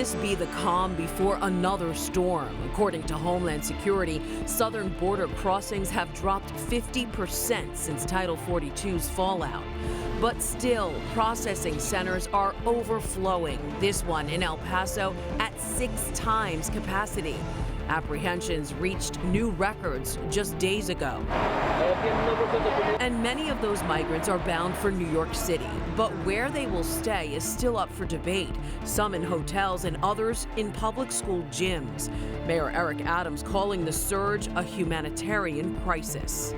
this be the calm before another storm? According to Homeland Security, southern border crossings have dropped 50% since Title 42's fallout. But still, processing centers are overflowing, this one in El Paso at 6 times capacity. Apprehensions reached new records just days ago. And many of those migrants are bound for New York City. But where they will stay is still up for debate, some in hotels and others in public school gyms. Mayor Eric Adams calling the surge a humanitarian crisis.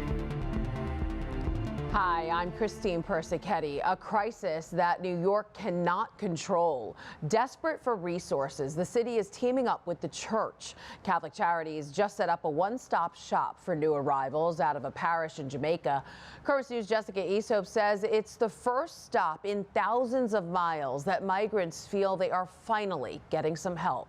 Hi, I'm Christine Persichetti. A crisis that New York cannot control. Desperate for resources, the city is teaming up with the church. Catholic Charities just set up a one-stop shop for new arrivals out of a parish in Jamaica. Current News' Jessica Esope says it's the first stop in thousands of miles that migrants feel they are finally getting some help.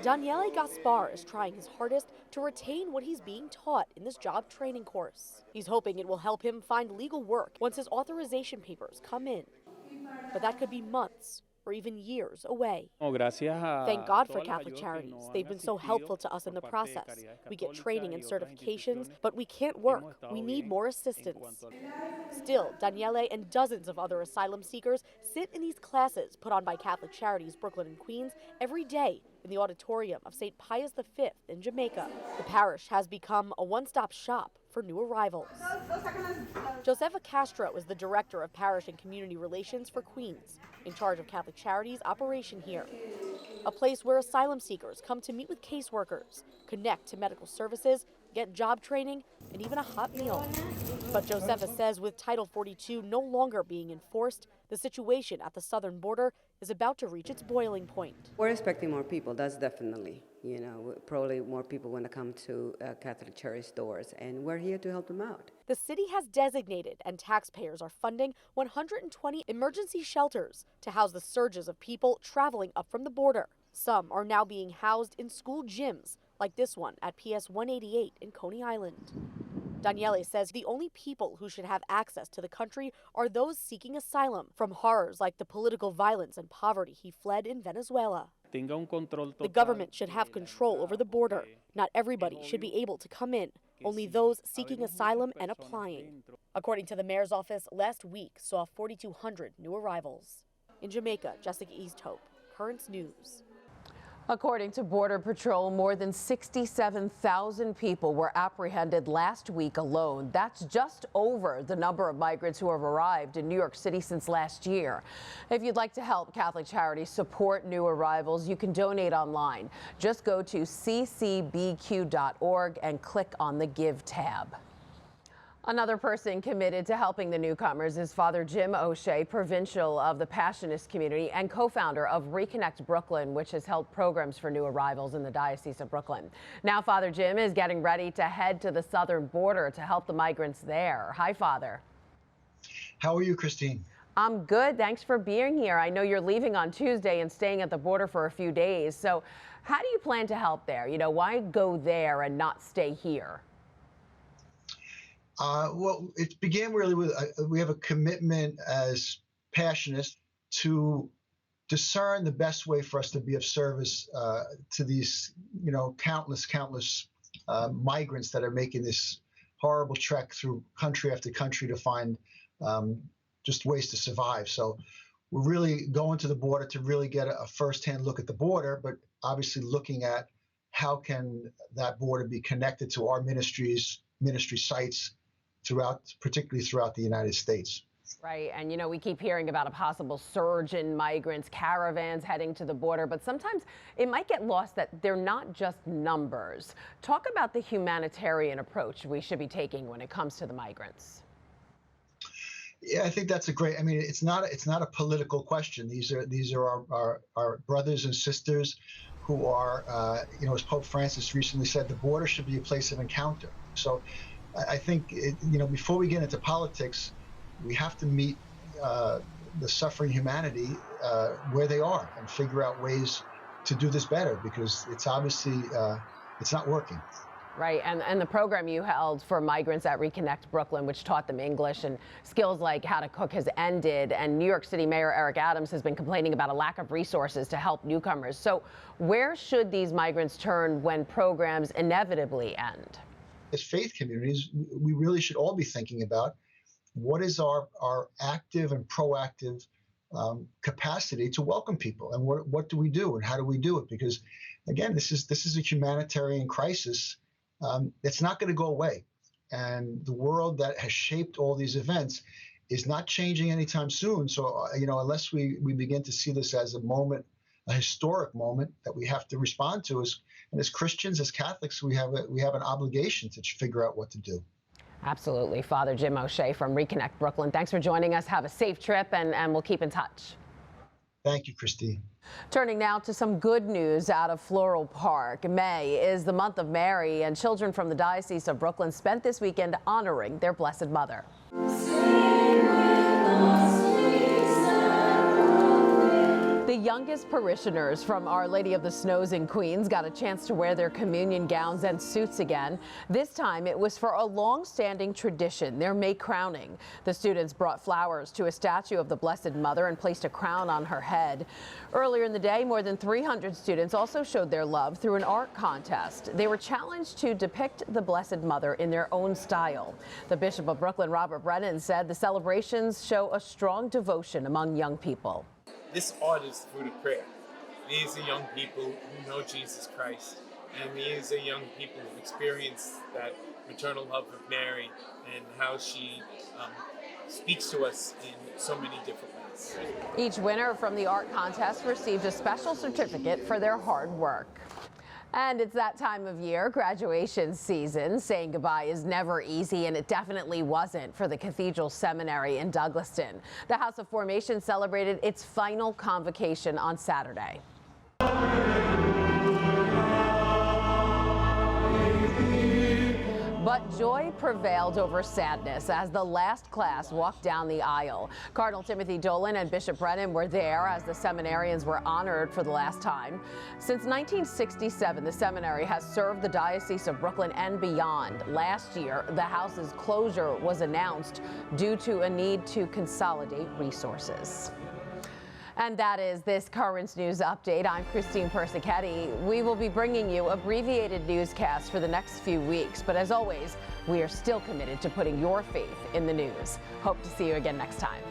Daniele Gaspar is trying his hardest to retain what he's being taught in this job training course. He's hoping it will help him find legal work once his authorization papers come in. But that could be months or even years away. Thank God for Catholic Charities. They've been so helpful to us in the process. We get training and certifications, but we can't work. We need more assistance. Still, Daniele and dozens of other asylum seekers sit in these classes put on by Catholic Charities Brooklyn and Queens every day in the auditorium of St. Pius V in Jamaica. The parish has become a one-stop shop for new arrivals. Josefa Castro is the director of Parish and Community Relations for Queens, in charge of Catholic Charities' operation here. A place where asylum seekers come to meet with caseworkers, connect to medical services, get job training, and even a hot meal. But Josefa says with Title 42 no longer being enforced, the situation at the southern border is about to reach its boiling point. We're expecting more people, that's definitely. Probably more people want to come to Catholic Charities doors, and we're here to help them out. The city has designated and taxpayers are funding 120 emergency shelters to house the surges of people traveling up from the border. Some are now being housed in school gyms, like this one at PS 188 in Coney Island. Daniele says the only people who should have access to the country are those seeking asylum from horrors like the political violence and poverty he fled in Venezuela. The government should have control over the border. Not everybody should be able to come in, only those seeking asylum and applying. According to the mayor's office, last week saw 4,200 new arrivals. In Jamaica, Jessica Esope, Currents News. According to Border Patrol, more than 67,000 people were apprehended last week alone. That's just over the number of migrants who have arrived in New York City since last year. If you'd like to help Catholic Charities support new arrivals, you can donate online. Just go to ccbq.org and click on the Give tab. Another person committed to helping the newcomers is Father Jim OShea, provincial of the Passionist community and co-founder of Reconnect Brooklyn, which has held programs for new arrivals in the Diocese of Brooklyn. Now Father Jim is getting ready to head to the southern border to help the migrants there. Hi, Father. How are you, Christine? I'm good. Thanks for being here. I know you're leaving on Tuesday and staying at the border for a few days. So how do you plan to help there? Why go there and not stay here? Well, it began really with we have a commitment as Passionists to discern the best way for us to be of service to these, countless migrants that are making this horrible trek through country after country to find just ways to survive. So we're really going to the border to really get a firsthand look at the border, but obviously looking at how can that border be connected to our ministry sites particularly throughout the United States. Right, and we keep hearing about a possible surge in migrants, caravans heading to the border, but sometimes it might get lost that they're not just numbers. Talk about the humanitarian approach we should be taking when it comes to the migrants. Yeah, I think that's it's not a political question. These are our brothers and sisters who are, as Pope Francis recently said, the border should be a place of encounter. So I think, before we get into politics, we have to meet the suffering humanity where they are and figure out ways to do this better, because it's obviously it's not working. Right, and the program you held for migrants at Reconnect Brooklyn, which taught them English and skills like how to cook, has ended. And New York City Mayor Eric Adams has been complaining about a lack of resources to help newcomers. So where should these migrants turn when programs inevitably end? As faith communities, we really should all be thinking about what is our active and proactive capacity to welcome people, and what do we do and how do we do it? Because again, this is a humanitarian crisis. It's not going to go away. And the world that has shaped all these events is not changing anytime soon. So, unless we begin to see this as a historic moment that we have to respond to, as Christians, as Catholics, we have an obligation to figure out what to do. Absolutely. Father Jim OShea from Reconnect Brooklyn, thanks for joining us. Have a safe trip, and we'll keep in touch. Thank you, Christine. Turning now to some good news out of Floral Park. May is the month of Mary, and children from the Diocese of Brooklyn spent this weekend honoring their Blessed Mother. The youngest parishioners from Our Lady of the Snows in Queens got a chance to wear their communion gowns and suits again. This time it was for a long-standing tradition, their May crowning. The students brought flowers to a statue of the Blessed Mother and placed a crown on her head. Earlier in the day, more than 300 students also showed their love through an art contest. They were challenged to depict the Blessed Mother in their own style. The Bishop of Brooklyn, Brennan, said the celebrations show a strong devotion among young people. This art is the fruit of prayer. These are young people who know Jesus Christ, and these are young people who experience that maternal love of Mary and how she speaks to us in so many different ways. Each winner from the art contest received a special certificate for their hard work. And it's that time of year, graduation season. Saying goodbye is never easy, and it definitely wasn't for the Cathedral Seminary in Douglaston. The House of Formation celebrated its final convocation on Saturday. But joy prevailed over sadness as the last class walked down the aisle. Cardinal Timothy Dolan and Bishop Brennan were there as the seminarians were honored for the last time. Since 1967, the seminary has served the Diocese of Brooklyn and beyond. Last year, the house's closure was announced due to a need to consolidate resources. And that is this Currents News Update. I'm Christine Persichetti. We will be bringing you abbreviated newscasts for the next few weeks. But as always, we are still committed to putting your faith in the news. Hope to see you again next time.